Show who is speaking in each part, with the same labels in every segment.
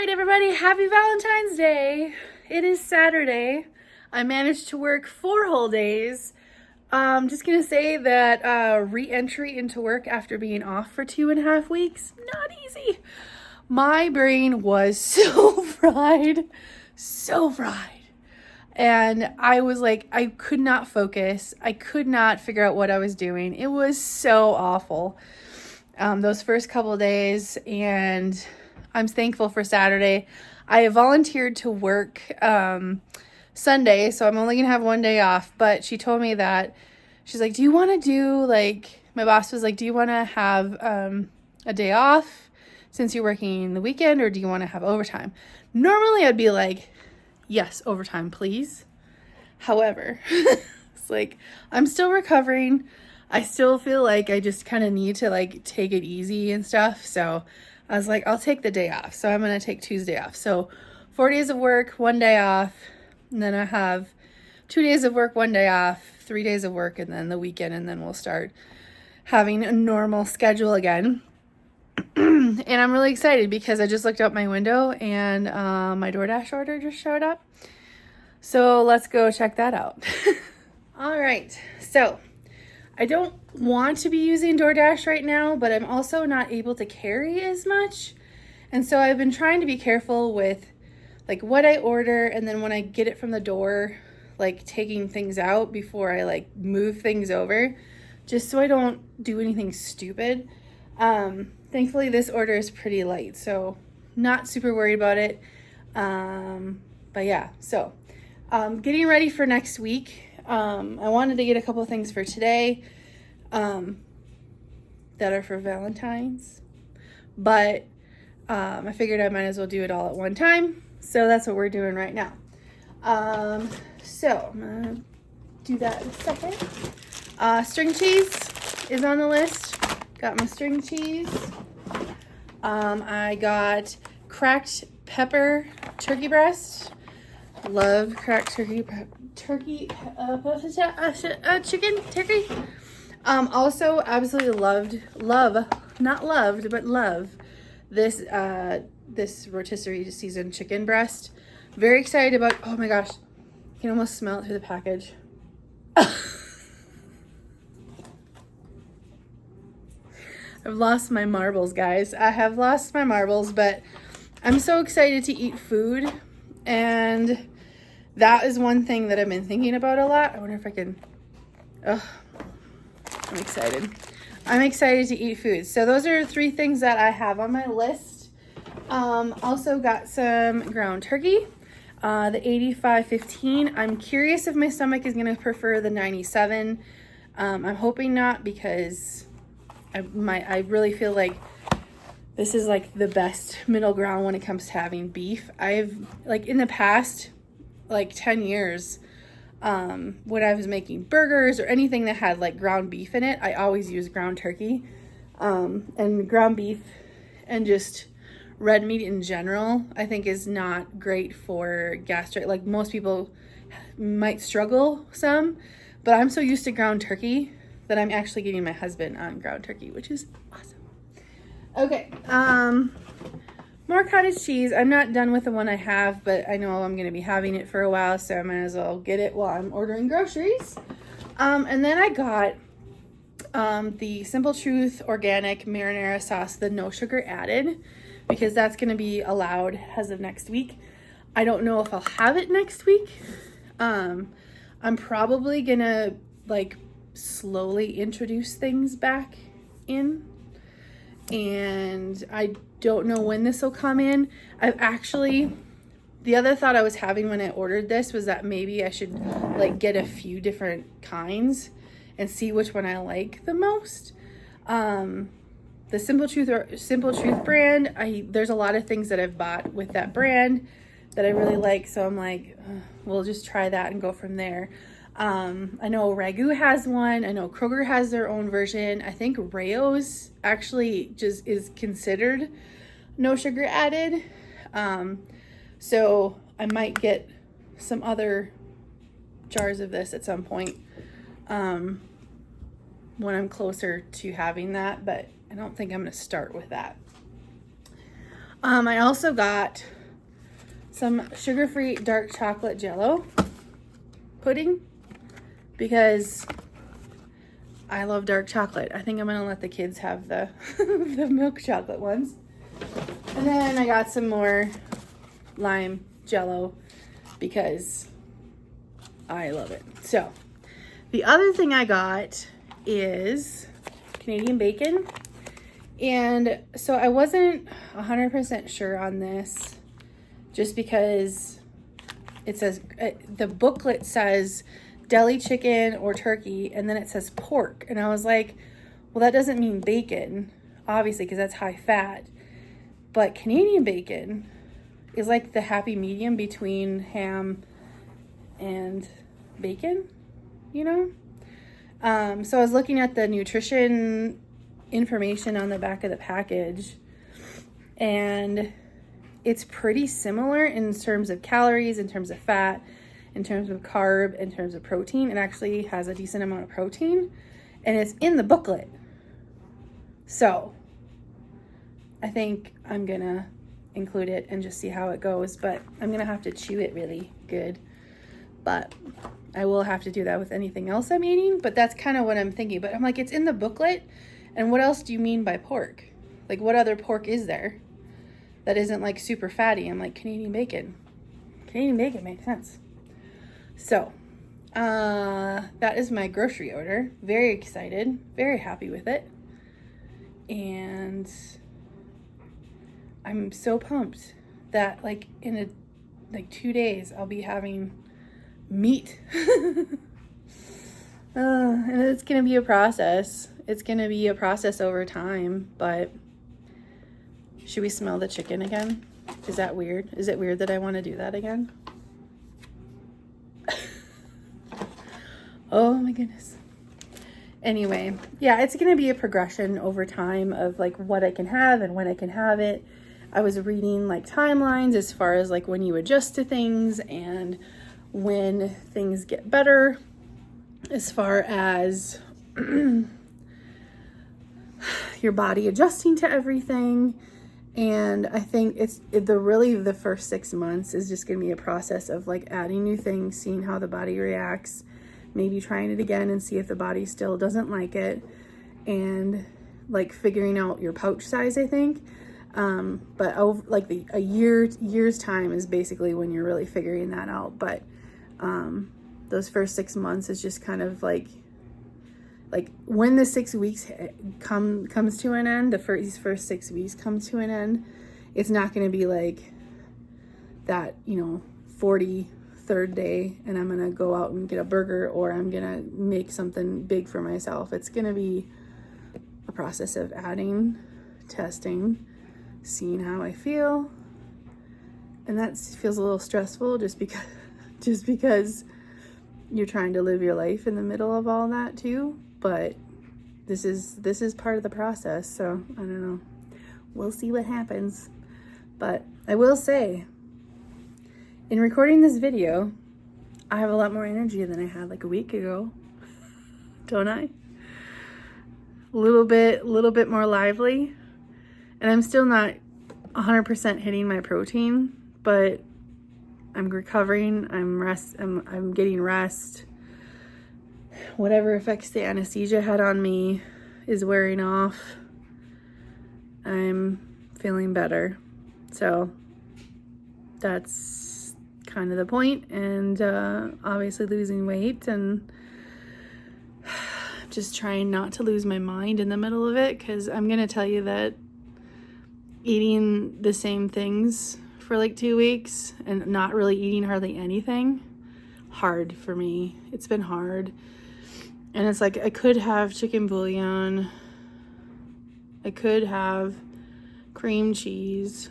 Speaker 1: right, everybody, happy Valentine's Day. It is Saturday. I managed to work 4 whole days. Just gonna say that re-entry into work after being off for 2.5 weeks, not easy. My brain was so fried. And I was like, I could not focus. I could not figure out what I was doing. It was so awful, those first couple of days, and I'm thankful for Saturday. I volunteered to work Sunday, so I'm only going to have 1 day off, but she told me that, she's like, do you want to do, like, my boss was like, do you want to have a day off since you're working the weekend, or do you want to have overtime? Normally I'd be like, yes, overtime, please. However, it's like, I'm still recovering. I still feel like I just kind of need to, like, take it easy and stuff, so I was like, I'll take the day off. So I'm going to take Tuesday off. So 4 days of work, 1 day off. And then I have 2 days of work, 1 day off, 3 days of work, and then the weekend. And then we'll start having a normal schedule again. And I'm really excited because I just looked out my window and my DoorDash order just showed up. So let's go check that out. All right. So I don't want to be using DoorDash right now, but I'm also not able to carry as much. And so I've been trying to be careful with like what I order, and then when I get it from the door, like taking things out before I like move things over, just so I don't do anything stupid. Thankfully this order is pretty light, so not super worried about it. But yeah, so getting ready for next week. I wanted to get a couple things for today that are for Valentine's, but I figured I might as well do it all at one time, so that's what we're doing right now. So I'm gonna do that in a second. String cheese is on the list. Got my string cheese. I got cracked pepper turkey breast. Love cracked turkey. Also absolutely love this rotisserie seasoned chicken breast. Very excited about, oh my gosh, you can almost smell it through the package. I've lost my marbles, guys. I have lost my marbles, but I'm so excited to eat food, and that is one thing that I've been thinking about a lot. I wonder if I can, I'm excited. I'm excited to eat food. So those are 3 things that I have on my list. Also got some ground turkey, the 85/15. I'm curious if my stomach is going to prefer the 97. I'm hoping not, because I really feel like this is like the best middle ground when it comes to having beef. I've, like, in the past, like 10 years, when I was making burgers or anything that had like ground beef in it, I always use ground turkey. And ground beef and just red meat in general, I think is not great for gastric. Like, most people might struggle some, but I'm so used to ground turkey that I'm actually getting my husband on ground turkey, which is awesome. Okay, more cottage cheese. I'm not done with the one I have, but I know I'm going to be having it for a while, so I might as well get it while I'm ordering groceries. And then I got the Simple Truth organic marinara sauce, the no sugar added, because that's going to be allowed as of next week. I don't know if I'll have it next week. I'm probably going to like slowly introduce things back in, and I don't know when this will come in. I've actually, the other thought I was having when I ordered this was that maybe I should like get a few different kinds and see which one I like the most. The Simple Truth brand, there's a lot of things that I've bought with that brand that I really like, so I'm like, we'll just try that and go from there. I know Ragu has one. I know Kroger has their own version. I think Rayo's actually just is considered no sugar added. So I might get some other jars of this at some point when I'm closer to having that, but I don't think I'm going to start with that. I also got some sugar-free dark chocolate Jell-O pudding because I love dark chocolate. I think I'm gonna let the kids have the the milk chocolate ones. And then I got some more lime Jell-O because I love it. So the other thing I got is Canadian bacon. And so I wasn't 100% sure on this just because it says, the booklet says deli chicken or turkey, and then it says pork. And I was like, well, that doesn't mean bacon, obviously, because that's high fat. But Canadian bacon is like the happy medium between ham and bacon, you know? So I was looking at the nutrition information on the back of the package, and it's pretty similar in terms of calories, in terms of fat, in terms of carb, in terms of protein. It actually has a decent amount of protein, and it's in the booklet. So I think I'm gonna include it and just see how it goes, but I'm gonna have to chew it really good. But I will have to do that with anything else I'm eating, but that's kind of what I'm thinking. But I'm like, it's in the booklet, and what else do you mean by pork? Like, what other pork is there that isn't like super fatty? I'm like, Canadian bacon. Canadian bacon makes sense. So that is my grocery order. Very excited, very happy with it. And I'm so pumped that like in 2 days I'll be having meat. And it's gonna be a process. It's gonna be a process over time, but should we smell the chicken again? Is that weird? Is it weird that I want to do that again? Oh my goodness. Anyway, yeah, it's gonna be a progression over time of like what I can have and when I can have it. I was reading like timelines as far as like when you adjust to things and when things get better, as far as your body adjusting to everything. And I think the first 6 months is just gonna be a process of like adding new things, seeing how the body reacts, maybe trying it again and see if the body still doesn't like it, and like figuring out your pouch size, I think. But over like a year's time is basically when you're really figuring that out. But those first 6 months is just kind of like when the 6 weeks comes to an end, these first 6 weeks comes to an end, it's not going to be like that, 43rd day and I'm going to go out and get a burger or I'm going to make something big for myself. It's going to be a process of adding, testing, seeing how I feel. And that feels a little stressful just because you're trying to live your life in the middle of all that too. But this is part of the process, so I don't know. We'll see what happens. But I will say, in recording this video, I have a lot more energy than I had like a week ago. Don't I? A little bit more lively. And I'm still not 100% hitting my protein, but I'm recovering. I'm getting rest. Whatever effects the anesthesia had on me is wearing off. I'm feeling better. So that's kind of the point. And obviously losing weight and just trying not to lose my mind in the middle of it, because I'm going to tell you that eating the same things for like 2 weeks and not really eating hardly anything, hard for me. It's been hard. And it's like I could have chicken bouillon, I could have cream cheese,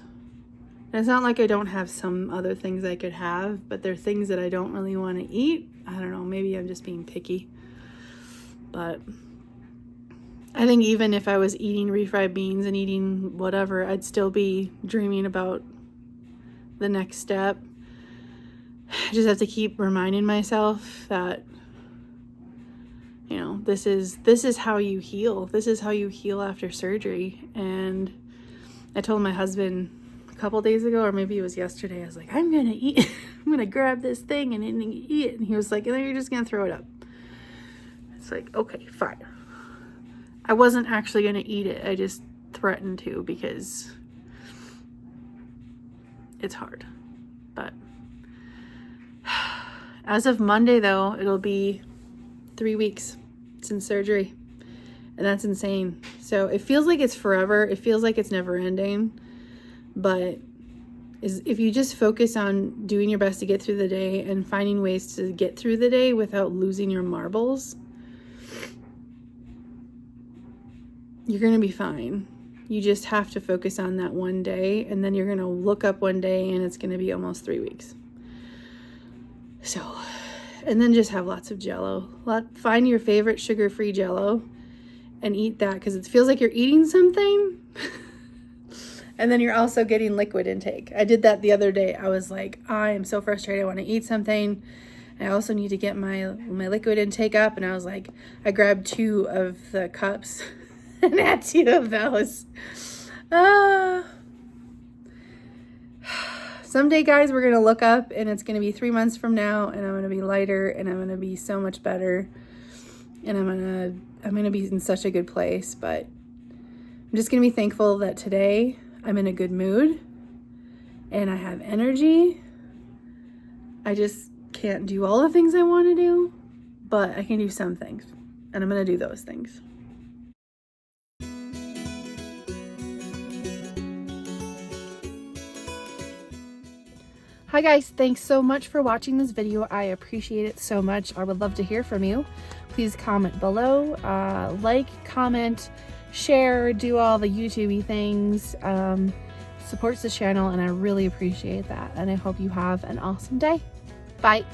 Speaker 1: and it's not like I don't have some other things I could have, but they're things that I don't really want to eat. I don't know, maybe I'm just being picky. But I think even if I was eating refried beans and eating whatever, I'd still be dreaming about the next step. I just have to keep reminding myself that, this is how you heal. This is how you heal after surgery. And I told my husband couple days ago, or maybe it was yesterday. I was like, I'm gonna eat. I'm gonna grab this thing and eat it. And he was like, and then you're just gonna throw it up. It's like, okay, fine. I wasn't actually gonna eat it. I just threatened to because it's hard. But as of Monday, though, it'll be 3 weeks since surgery. And that's insane. So it feels like it's forever. It feels like it's never ending. But if you just focus on doing your best to get through the day and finding ways to get through the day without losing your marbles, you're going to be fine. You just have to focus on that one day, and then you're going to look up one day and it's going to be almost 3 weeks. So, and then just have lots of Jell-O. Find your favorite sugar-free Jell-O and eat that, because it feels like you're eating something. And then you're also getting liquid intake. I did that the other day. I was like, I am so frustrated. I want to eat something. I also need to get my liquid intake up. And I was like, I grabbed 2 of the cups and had 2 of those. Someday, guys, we're going to look up and it's going to be 3 months from now, and I'm going to be lighter and I'm going to be so much better. And I'm going to be in such a good place. But I'm just going to be thankful that today I'm in a good mood and I have energy. I just can't do all the things I want to do, but I can do some things, and I'm going to do those things. Hi guys, thanks so much for watching this video. I appreciate it so much. I would love to hear from you. Please comment below, like, comment, share, do all the YouTube-y things. Supports the channel, and I really appreciate that. And I hope you have an awesome day. Bye.